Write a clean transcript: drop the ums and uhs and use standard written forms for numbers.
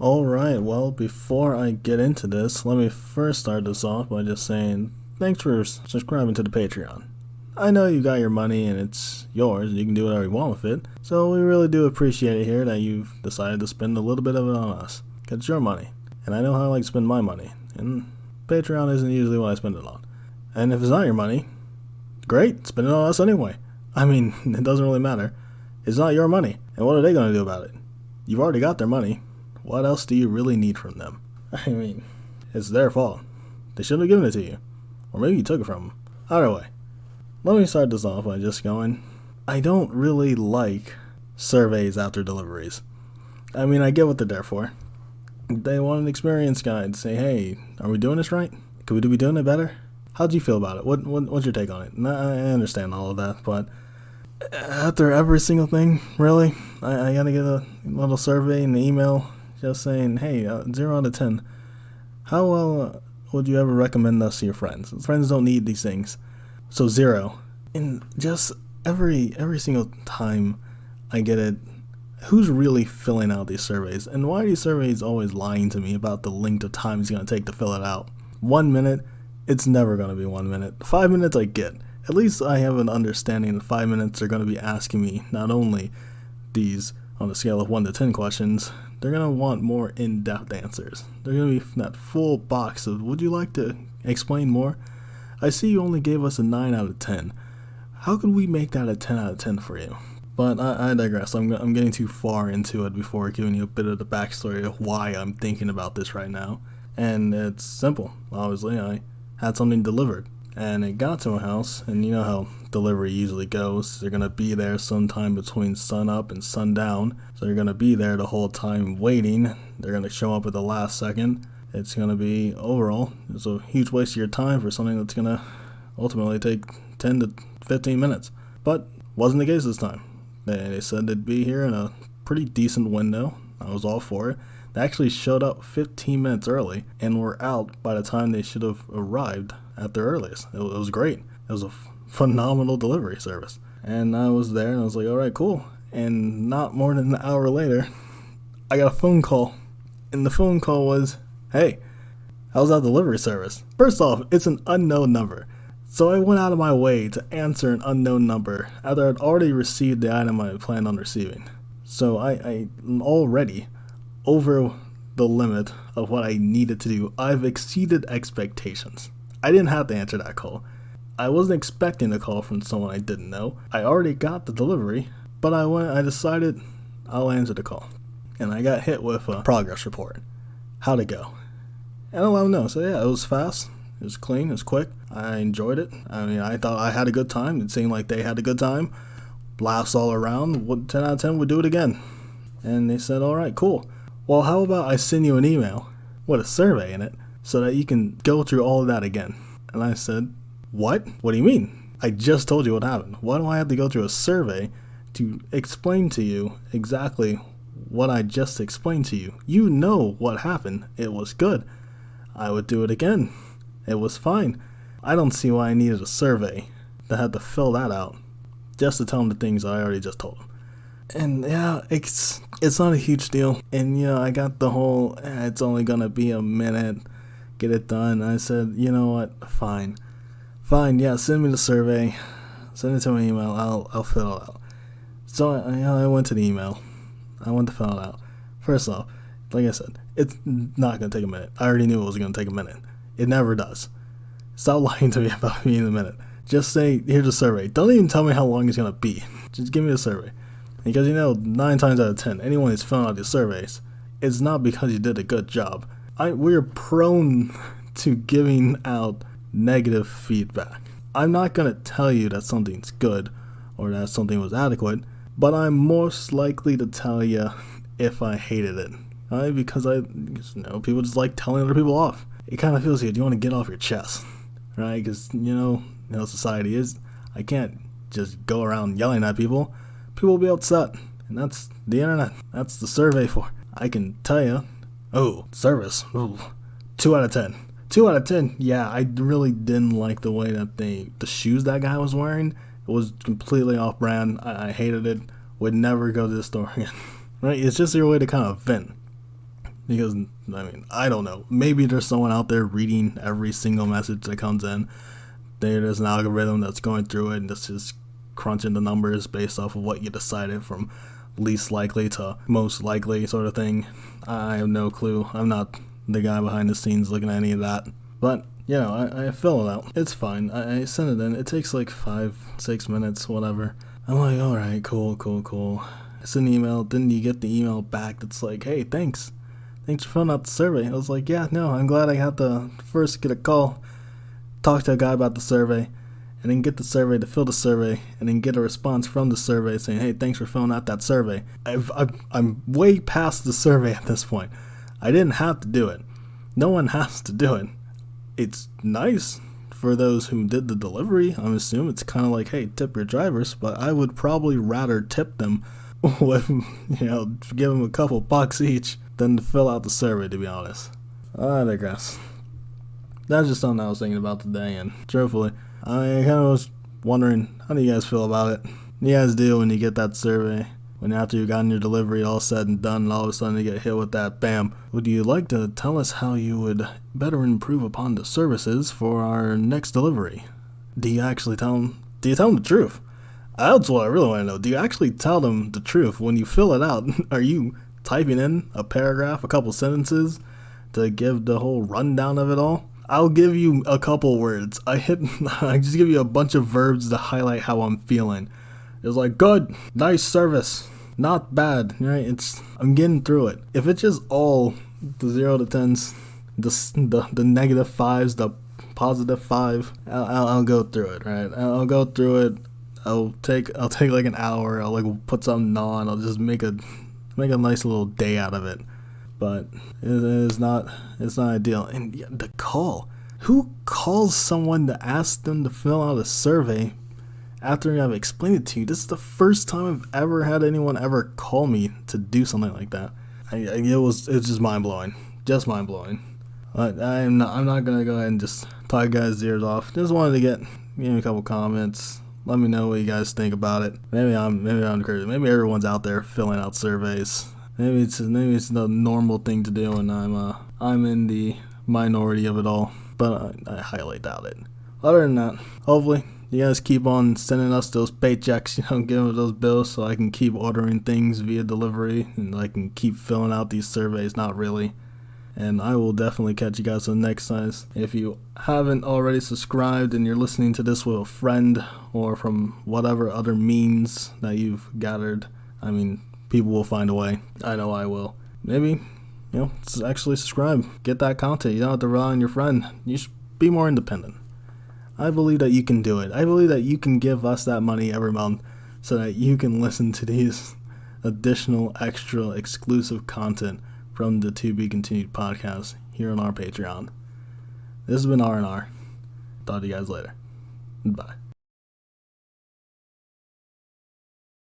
Alright, well, before I get into this, let me first start this off by just saying thanks for subscribing to the Patreon. I know you got your money and it's yours, and you can do whatever you want with it, so we really do appreciate it here that you've decided to spend a little bit of it on us. 'Cause it's your money, and I know how I like to spend my money, and Patreon isn't usually what I spend it on. And if it's not your money, great, spend it on us anyway. I mean, it doesn't really matter. It's not your money, and what are they going to do about it? You've already got their money. What else do you really need from them? I mean, it's their fault. They shouldn't have given it to you. Or maybe you took it from them. Either way, let me start this off by just going, I don't really like surveys after deliveries. I mean, I get what they're there for. They want an experience guide. Say, hey, are we doing this right? Could we be doing it better? How do you feel about it? What's your take on it? I understand all of that, but after every single thing, really? I gotta get a little survey in the email just saying, hey, 0 out of 10. How well would you ever recommend us to your friends? Friends don't need these things. So 0. And just every single time I get it, who's really filling out these surveys? And why are these surveys always lying to me about the length of time it's going to take to fill it out? 1 minute? It's never going to be 1 minute. 5 minutes I get. At least I have an understanding that 5 minutes they're going to be asking me not only these on a scale of 1 to 10 questions, they're going to want more in-depth answers. They're going to be that full box of, would you like to explain more? I see you only gave us a 9 out of 10. How could we make that a 10 out of 10 for you? But I digress. I'm getting too far into it before giving you a bit of the backstory of why I'm thinking about this right now. And it's simple. Obviously, I had something delivered. And it got to my house, and you know how delivery usually goes. They're going to be there sometime between sun up and sundown. So you're going to be there the whole time waiting. They're going to show up at the last second. It's going to be, overall, it's a huge waste of your time for something that's going to ultimately take 10 to 15 minutes. But wasn't the case this time. They said they'd be here in a pretty decent window. I was all for it. They actually showed up 15 minutes early and were out by the time they should have arrived at their earliest. It was great. It was a phenomenal delivery service. And I was there and I was like, all right, cool. And not more than an hour later, I got a phone call. And the phone call was, hey, how's that delivery service? First off, it's an unknown number. So I went out of my way to answer an unknown number after I'd already received the item I had planned on receiving. So I'm already over the limit of what I needed to do. I've exceeded expectations. I didn't have to answer that call. I wasn't expecting a call from someone I didn't know. I already got the delivery, but I decided I'll answer the call. And I got hit with a progress report. How'd it go? And I let them know. So yeah, it was fast. It was clean. It was quick. I enjoyed it. I mean, I thought I had a good time. It seemed like they had a good time. Laughs all around. 10 out of 10 would do it again. And they said, all right, cool. Well, how about I send you an email with a survey in it so that you can go through all of that again? And I said, what? What do you mean? I just told you what happened. Why do I have to go through a survey to explain to you exactly what I just explained to you? You know what happened. It was good. I would do it again. It was fine. I don't see why I needed a survey that had to fill that out just to tell them the things I already just told them. And yeah, it's not a huge deal. And I got the whole, it's only gonna be a minute, get it done. I said, you know what, fine, yeah, send me the survey, send it to my email, I'll fill it out. So I went to the email, I went to fill it out. First off, like I said, it's not gonna take a minute. I already knew it was gonna take a minute. It never does. Stop lying to me about being a minute. Just say, here's a survey. Don't even tell me how long it's gonna be. Just give me a survey. Because 9 times out of 10, anyone who's filling out these surveys, it's not because you did a good job. We're prone to giving out negative feedback. I'm not going to tell you that something's good or that something was adequate, but I'm most likely to tell you if I hated it. Right? Because people just like telling other people off. It kind of feels good. You want to get off your chest, right? Because, society is. I can't just go around yelling at people. People will be upset, and that's the internet. That's the survey for. I can tell you, service, 2 out of 10. 2 out of 10, yeah, I really didn't like the way that the shoes that guy was wearing. It was completely off-brand. I hated it. Would never go to the store again. Right? It's just your way to kind of vent. Because, I mean, I don't know. Maybe there's someone out there reading every single message that comes in. There's an algorithm that's going through it and that's just crunching the numbers based off of what you decided from least likely to most likely sort of thing. I have no clue. I'm not the guy behind the scenes looking at any of that. But, I fill it out. It's fine. I send it in. It takes like 5-6 minutes, whatever. I'm like, alright, cool. I send an email. Then you get the email back that's like, hey, thanks for filling out the survey. I was like, yeah, no, I'm glad I had to first get a call, talk to a guy about the survey, and then get the survey to fill the survey, and then get a response from the survey saying, hey, thanks for filling out that survey. I'm way past the survey at this point. I didn't have to do it. No one has to do it. It's nice for those who did the delivery. I'm assuming it's kind of like, hey, tip your drivers, but I would probably rather tip them with, give them a couple bucks each than to fill out the survey, to be honest. I digress. That's just something I was thinking about today, and truthfully, I kind of was wondering, how do you guys feel about it? You guys do when you get that survey, when after you've gotten your delivery all said and done, and all of a sudden you get hit with that bam. Would you like to tell us how you would better improve upon the services for our next delivery? Do you actually tell them? Do you tell them the truth? That's what I really want to know. Do you actually tell them the truth when you fill it out? Are you typing in a paragraph, a couple sentences to give the whole rundown of it all? I'll give you a couple words. I just give you a bunch of verbs to highlight how I'm feeling. It's like, good, nice service, not bad, right? I'm getting through it. If it's just all the 0 to 10s, the negative 5s, the positive 5, I'll go through it, right? I'll go through it. I'll take like an hour. I'll like put something on. I'll just make a nice little day out of it. But it's not ideal. And the call. Who calls someone to ask them to fill out a survey after I've explained it to you? This is the first time I've ever had anyone ever call me to do something like that. It's just mind blowing. Just mind blowing. But I'm not gonna go ahead and just talk you guys' ears off. Just wanted to get a couple comments. Let me know what you guys think about it. Maybe I'm crazy. Maybe everyone's out there filling out surveys. Maybe it's the normal thing to do, and I'm in the minority of it all. But I highly doubt it. Other than that, hopefully you guys keep on sending us those paychecks, giving us those bills, so I can keep ordering things via delivery, and I can keep filling out these surveys. Not really. And I will definitely catch you guys on the next time. If you haven't already subscribed and you're listening to this with a friend or from whatever other means that you've gathered, I mean, people will find a way. I know I will. Maybe, actually subscribe. Get that content. You don't have to rely on your friend. You should be more independent. I believe that you can do it. I believe that you can give us that money every month so that you can listen to these additional, extra, exclusive content from the To Be Continued podcast here on our Patreon. This has been R&R. Talk to you guys later. Bye.